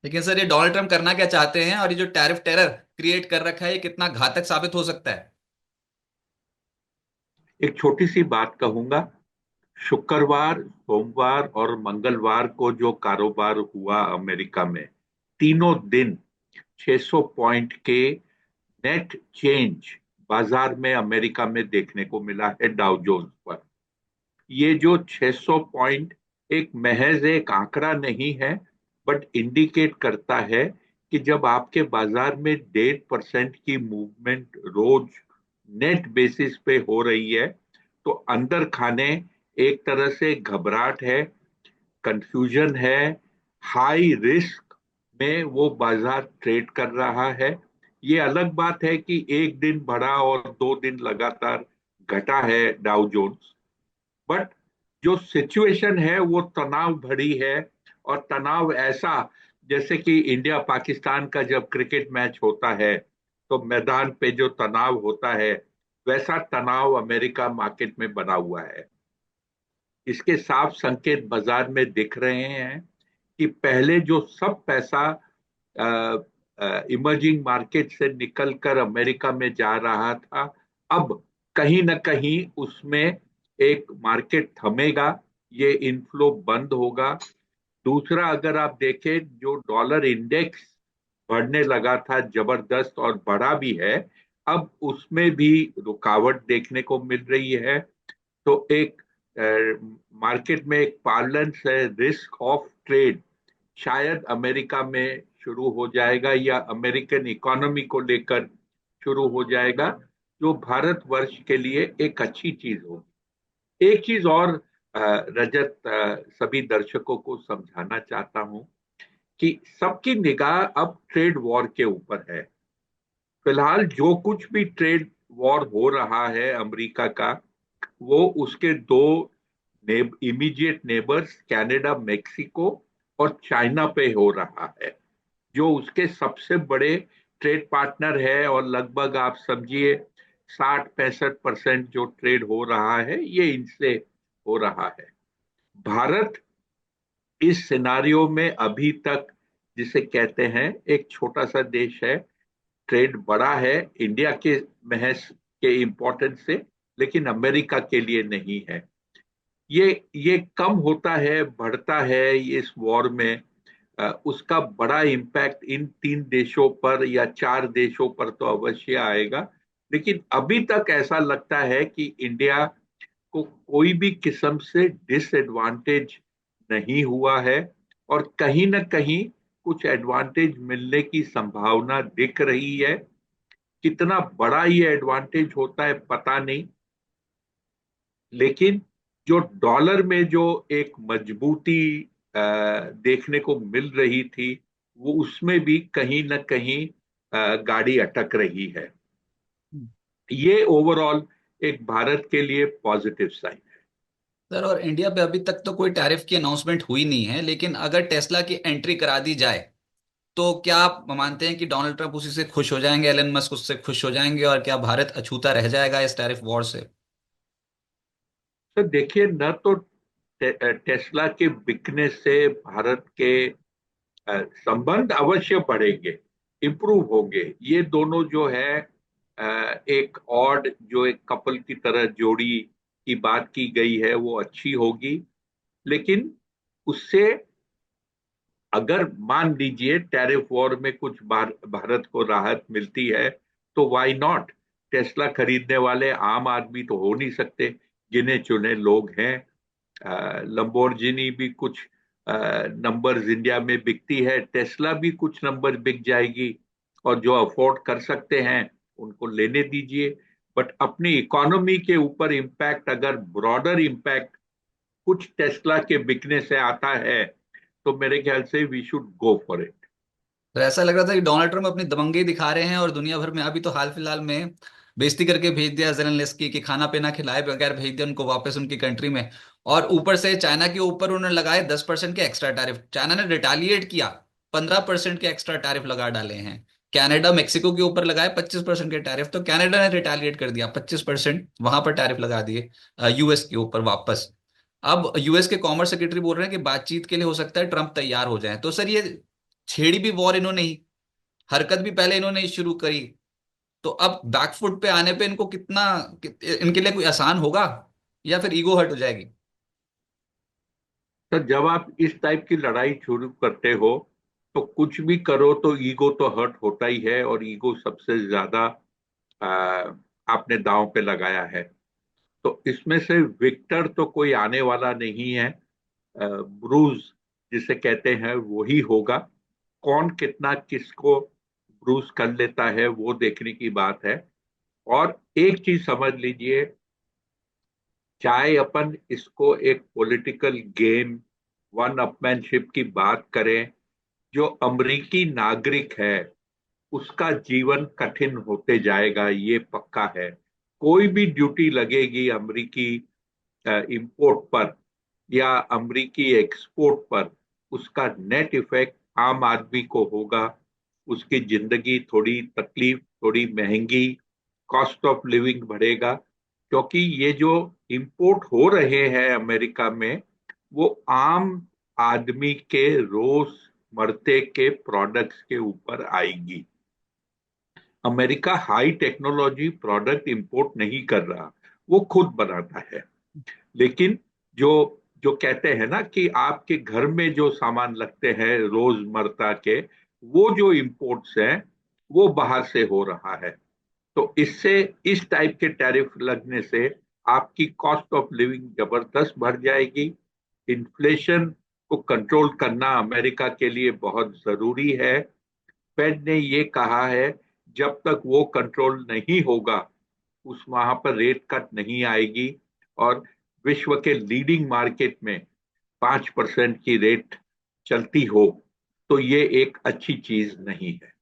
लेकिन सर ये Donald Trump करना क्या चाहते हैं, और ये जो टैरिफ टेरर क्रिएट कर रखा है ये कितना घातक साबित हो सकता है? एक छोटी सी बात कहूंगा। शुक्रवार, सोमवार और मंगलवार को जो कारोबार हुआ अमेरिका में, तीनों दिन 600 पॉइंट के नेट चेंज बाजार में अमेरिका में देखने को मिला है डाउ जोन्स पर। ये जो 600 पॉइंट एक महज एक आंकड़ा नहीं है, बट इंडिकेट करता है कि जब आपके बाजार में 1.5% की मूवमेंट रोज नेट बेसिस पे हो रही है, तो अंदर खाने एक तरह से घबराहट है, कंफ्यूजन है, हाई रिस्क में वो बाजार ट्रेड कर रहा है। ये अलग बात है कि एक दिन बढ़ा और 2 दिन लगातार घटा है डाउ जोन्स, बट जो सिचुएशन है वो तनाव भरी है। और तनाव ऐसा, जैसे कि इंडिया पाकिस्तान का जब क्रिकेट मैच होता है तो मैदान पे जो तनाव होता है, वैसा तनाव अमेरिका मार्केट में बना हुआ है। इसके साफ संकेत बाजार में दिख रहे हैं कि पहले जो सब पैसा इमर्जिंग मार्केट से निकलकर अमेरिका में जा रहा था, अब कहीं ना कहीं उसमें एक मार्केट थमेगा, ये इनफ्लो बंद होगा। दूसरा, अगर आप देखें, जो डॉलर इंडेक्स बढ़ने लगा था जबरदस्त और बढ़ा भी है, अब उसमें भी रुकावट देखने को मिल रही है। तो एक मार्केट में एक पार्लेंस है, रिस्क ऑफ ट्रेड, शायद अमेरिका में शुरू हो जाएगा या अमेरिकन इकोनॉमी को लेकर शुरू हो जाएगा, जो भारतवर्ष के लिए एक अच्छी चीज होगी। एक चीज और रजत, सभी दर्शकों को समझाना चाहता हूं कि सबकी निगाह अब ट्रेड वॉर के ऊपर है। फिलहाल जो कुछ भी ट्रेड वॉर हो रहा है अमेरिका का, वो उसके दो इमीडिएट नेबर्स कनाडा, मेक्सिको और चाइना पे हो रहा है, जो उसके सबसे बड़े ट्रेड पार्टनर है। और लगभग आप समझिए 60-65% जो ट्रेड हो रहा है ये इनसे हो रहा है। भारत इस सिनारियो में अभी तक, जिसे कहते हैं, एक छोटा सा देश है। ट्रेड बड़ा है इंडिया के महज के इंपॉर्टेंस से, लेकिन अमेरिका के लिए नहीं है। ये कम होता है, बढ़ता है इस वॉर में। उसका बड़ा इम्पैक्ट इन 3 देशों पर या 4 देशों पर तो अवश्य आएगा। लेकिन अभी तक ऐसा लगता है कि इंडिया को कोई भी किस्म से डिसएडवांटेज नहीं हुआ है, और कहीं ना कहीं कुछ एडवांटेज मिलने की संभावना दिख रही है। कितना बड़ा ये एडवांटेज होता है पता नहीं, लेकिन जो डॉलर में जो एक मजबूती देखने को मिल रही थी, वो उसमें भी कहीं ना कहीं गाड़ी अटक रही है। ये ओवरऑल एक भारत के लिए पॉजिटिव साइन है। सर और इंडिया पे अभी तक तो कोई टैरिफ की अनाउंसमेंट हुई नहीं है, लेकिन अगर टेस्ला की एंट्री करा दी जाए तो क्या आप मानते हैं कि डोनाल्ड ट्रंप उसी से खुश हो जाएंगे, एलन मस्क उससे खुश हो जाएंगे, और क्या भारत अछूता रह जाएगा इस टैरिफ वॉर से? तो देखिए, न तो टेस्ला के बिकने से भारत के संबंध अवश्य बढ़ेंगे, इम्प्रूव होंगे। ये दोनों जो है, एक ऑड, जो एक कपल की तरह जोड़ी की बात की गई है, वो अच्छी होगी। लेकिन उससे, अगर मान लीजिए टैरिफ वॉर में कुछ भारत को राहत मिलती है, तो वाई नॉट। टेस्ला खरीदने वाले आम आदमी तो हो नहीं सकते, गिने चुने लोग हैं। लंबोर्गिनी भी कुछ नंबर्स इंडिया में बिकती है, टेस्ला भी कुछ नंबर बिक जाएगी। और जो अफोर्ड कर सकते हैं उनको लेने दीजिए। बट अपनी इकोनॉमी के ऊपर इम्पैक्ट, अगर ब्रॉडर इम्पैक्ट कुछ टेस्ला के बिकने से आता है, तो मेरे ख्याल से we should go for it. तो ऐसा लग रहा था कि डोनाल्ड ट्रंप अपनी दबंगई दिखा रहे हैं, और दुनिया भर में अभी तो हाल फिलहाल में बेइज्जती करके भेज दिया जेलेंस्की की, खाना पीना खिलाए बगैर भेज दिया उनको वापस उनकी कंट्री में। और ऊपर से चाइना के ऊपर उन्होंने लगाए 10% के एक्स्ट्रा टैरिफ, चाइना ने रिटालिएट किया, 15% के एक्स्ट्रा टैरिफ लगा डाले हैं। कनाडा मेक्सिको के ऊपर लगाए 25% के टैरिफ, तो कनाडा ने रिटालिएट कर दिया, 25% वहां पर टैरिफ लगा दिए यूएस के ऊपर वापस। अब यूएस के कॉमर्स सेक्रेटरी बोल रहे हैं कि बातचीत के लिए हो सकता है ट्रंप तैयार हो जाए। तो सर ये छेड़ी भी वॉर इन्होंने ही, हरकत भी पहले इन्होंने ही शुरू करी। तो अब बैकफुट पे आने पे इनको इनके लिए कोई आसान होगा, या फिर ईगो हर्ट हो जाएगी? तो जब आप इस टाइप की लड़ाई शुरू करते हो तो कुछ भी करो तो ईगो तो हर्ट होता ही है, और ईगो सबसे ज्यादा आ, आपने दांव पे लगाया है। तो इसमें से विक्टर तो कोई आने वाला नहीं है, ब्रूज जिसे कहते हैं वही होगा। कौन कितना किसको ब्रूज कर लेता है वो देखने की बात है। और एक चीज समझ लीजिए, चाहे अपन इसको एक पॉलिटिकल गेम, वन अपमैनशिप की बात करें, जो अमरीकी नागरिक है उसका जीवन कठिन होते जाएगा, ये पक्का है। कोई भी ड्यूटी लगेगी अमरीकी इंपोर्ट पर या अमरीकी एक्सपोर्ट पर, उसका नेट इफेक्ट आम आदमी को होगा। उसकी जिंदगी थोड़ी तकलीफ, थोड़ी महंगी, कॉस्ट ऑफ लिविंग बढ़ेगा, क्योंकि ये जो इंपोर्ट हो रहे हैं अमेरिका में वो आम आदमी के रोज मरते के प्रोडक्ट्स के ऊपर आएगी। America high technology product import नहीं कर रहा, वो खुद बनाता है। लेकिन जो जो कहते हैं ना कि आपके घर में जो सामान लगते हैं रोजमर्रा के, वो जो इंपोर्ट्स हैं वो बाहर से हो रहा है। तो इससे, इस टाइप के टैरिफ लगने से आपकी कॉस्ट ऑफ लिविंग जबरदस्त बढ़ जाएगी। इन्फ्लेशन को कंट्रोल करना अमेरिका के लिए बहुत जरूरी है। फेड ने ये कहा है जब तक वो कंट्रोल नहीं होगा उस वहां पर रेट कट नहीं आएगी। और विश्व के लीडिंग मार्केट में 5% की रेट चलती हो तो ये एक अच्छी चीज नहीं है।